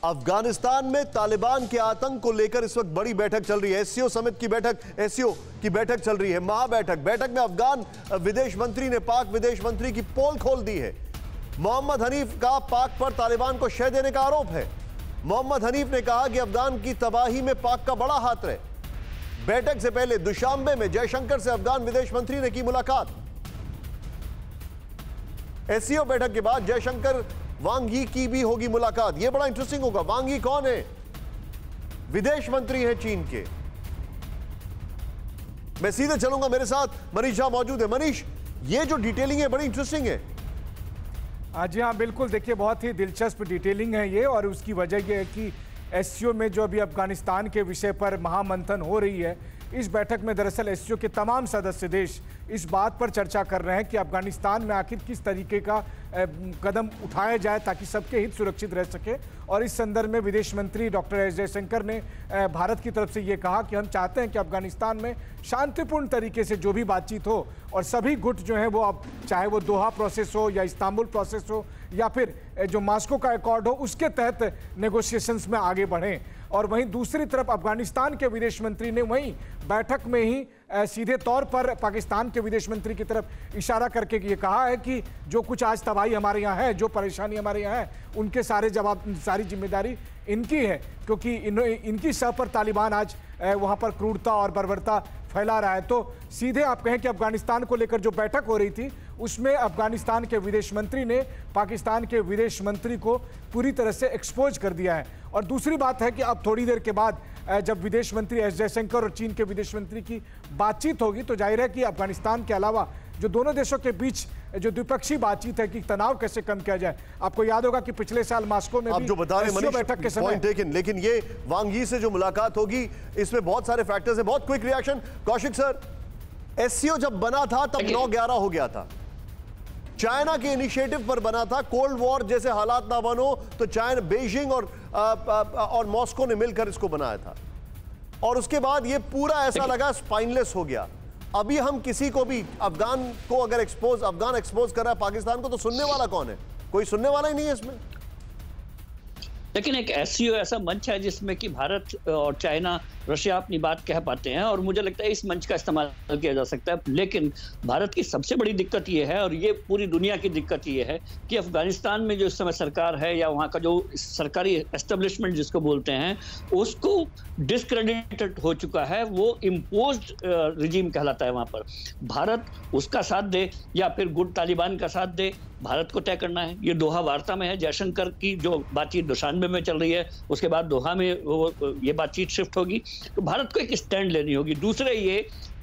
अफगानिस्तान में तालिबान के आतंक को लेकर इस वक्त बड़ी बैठक चल रही है। एससीओ समिट की बैठक, एससीओ की बैठक चल रही है, महाबैठक। बैठक में अफगान विदेश मंत्री ने पाक विदेश मंत्री की पोल खोल दी है। मोहम्मद हनीफ का पाक पर तालिबान को शह देने का आरोप है। मोहम्मद हनीफ ने कहा कि अफगान की तबाही में पाक का बड़ा हाथ है। बैठक से पहले दुशांबे में जयशंकर से अफगान विदेश मंत्री ने की मुलाकात। एससीओ बैठक के बाद जयशंकर वांग यी की भी होगी मुलाकात। यह बड़ा इंटरेस्टिंग होगा। वांग यी कौन है? विदेश मंत्री है चीन के। मैं सीधे चलूंगा, मेरे साथ मनीष झा मौजूद है। मनीष, ये जो डिटेलिंग है बड़ी इंटरेस्टिंग है। जी हाँ, बिल्कुल। देखिए, बहुत ही दिलचस्प डिटेलिंग है ये, और उसकी वजह यह है कि एससीओ में जो अभी अफगानिस्तान के विषय पर महामंथन हो रही है, इस बैठक में दरअसल एससीओ के तमाम सदस्य देश इस बात पर चर्चा कर रहे हैं कि अफगानिस्तान में आखिर किस तरीके का कदम उठाया जाए ताकि सबके हित सुरक्षित रह सके। और इस संदर्भ में विदेश मंत्री डॉक्टर एस जयशंकर ने भारत की तरफ से ये कहा कि हम चाहते हैं कि अफगानिस्तान में शांतिपूर्ण तरीके से जो भी बातचीत हो, और सभी गुट जो है वो अब चाहे वो दोहा प्रोसेस हो या इस्तांबुल प्रोसेस हो या फिर जो मास्को का एकॉर्ड हो, उसके तहत नेगोशिएशंस में आगे बढ़ें। और वहीं दूसरी तरफ अफगानिस्तान के विदेश मंत्री ने वहीं बैठक में ही सीधे तौर पर पाकिस्तान के विदेश मंत्री की तरफ इशारा करके ये कहा है कि जो कुछ आज तबाही हमारे यहाँ है, जो परेशानी हमारे यहाँ है, उनके सारी जिम्मेदारी इनकी है, क्योंकि इनकी सह पर तालिबान आज वहाँ पर क्रूरता और बर्बरता फैला रहा है। तो सीधे आप कहें कि अफगानिस्तान को लेकर जो बैठक हो रही थी, उसमें अफगानिस्तान के विदेश मंत्री ने पाकिस्तान के विदेश मंत्री को पूरी तरह से एक्सपोज कर दिया है। और दूसरी बात है कि अब थोड़ी देर के बाद जब विदेश मंत्री एस जयशंकर और चीन के विदेश मंत्री की बातचीत होगी, तो जाहिर है कि अफगानिस्तान के अलावा जो दोनों देशों के बीच जो द्विपक्षीय बातचीत है कि तनाव कैसे कम किया जाए। आपको याद होगा कि पिछले साल मास्को में भी बैठक के समय, लेकिन ये वांग यी से जो मुलाकात होगी, इसमें बहुत सारे फैक्टर्स हैं। बहुत quick reaction Kaushik sir. SCO जब बना था तब 9/11 हो गया था, चाइना के इनिशिएटिव पर बना था। कोल्ड वॉर जैसे हालात ना बनो तो चाइना, बीजिंग और मॉस्को ने मिलकर इसको बनाया था, और उसके बाद ये पूरा ऐसा लगा स्पाइनलेस हो गया। अभी हम किसी को भी अफगान एक्सपोज कर रहा है पाकिस्तान को, तो सुनने वाला कौन है? कोई सुनने वाला ही नहीं है इसमें। लेकिन एक एससीओ ऐसा मंच है जिसमें कि भारत और चाइना, रशिया अपनी बात कह पाते हैं, और मुझे लगता है इस मंच का इस्तेमाल किया जा सकता है। लेकिन भारत की सबसे बड़ी दिक्कत ये है, और ये पूरी दुनिया की दिक्कत ये है, कि अफगानिस्तान में जो इस समय सरकार है, या वहाँ का जो सरकारी एस्टेब्लिशमेंट जिसको बोलते हैं, उसको डिस्क्रेडिटेड हो चुका है। वो इम्पोज्ड रिजीम कहलाता है वहाँ पर। भारत उसका साथ दे या फिर गुट तालिबान का साथ दे, भारत को तय करना है। ये दोहा वार्ता में है। जयशंकर की जो बातचीत दुशांबे में चल रही है, उसके बाद दोहा में ये बातचीत शिफ्ट होगी। तो भारत को एक स्टैंड लेनी होगी। दूसरे ये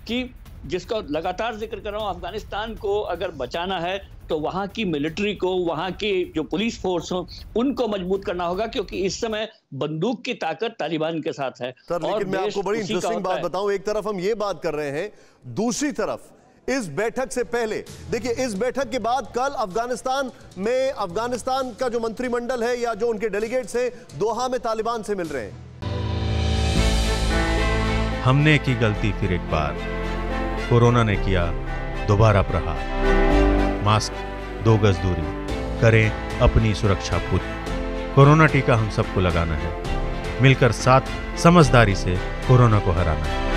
कि जिसका लगातार जिक्र कर रहा हूं, अफगानिस्तान को अगर बचाना है तो वहां की मिलिट्री को, वहां की जो पुलिस फोर्स हो, उनको मजबूत करना होगा, क्योंकि इस समय बंदूक की ताकत तालिबान के साथ है। सर, लेकिन मैं आपको बड़ी इंटरेस्टिंग बात बताऊं। एक तरफ हम ये बात कर रहे हैं, दूसरी तरफ इस बैठक से पहले देखिए, इस बैठक के बाद कल अफगानिस्तान का जो मंत्रिमंडल है या जो उनके डेलीगेट्स हैं, दोहा में तालिबान से मिल रहे हैं। हमने की गलती फिर एक बार, कोरोना ने किया दोबारा प्रहार। मास्क, 2 गज दूरी, करें अपनी सुरक्षा पूरी। कोरोना टीका हम सबको लगाना है, मिलकर साथ समझदारी से कोरोना को हराना है।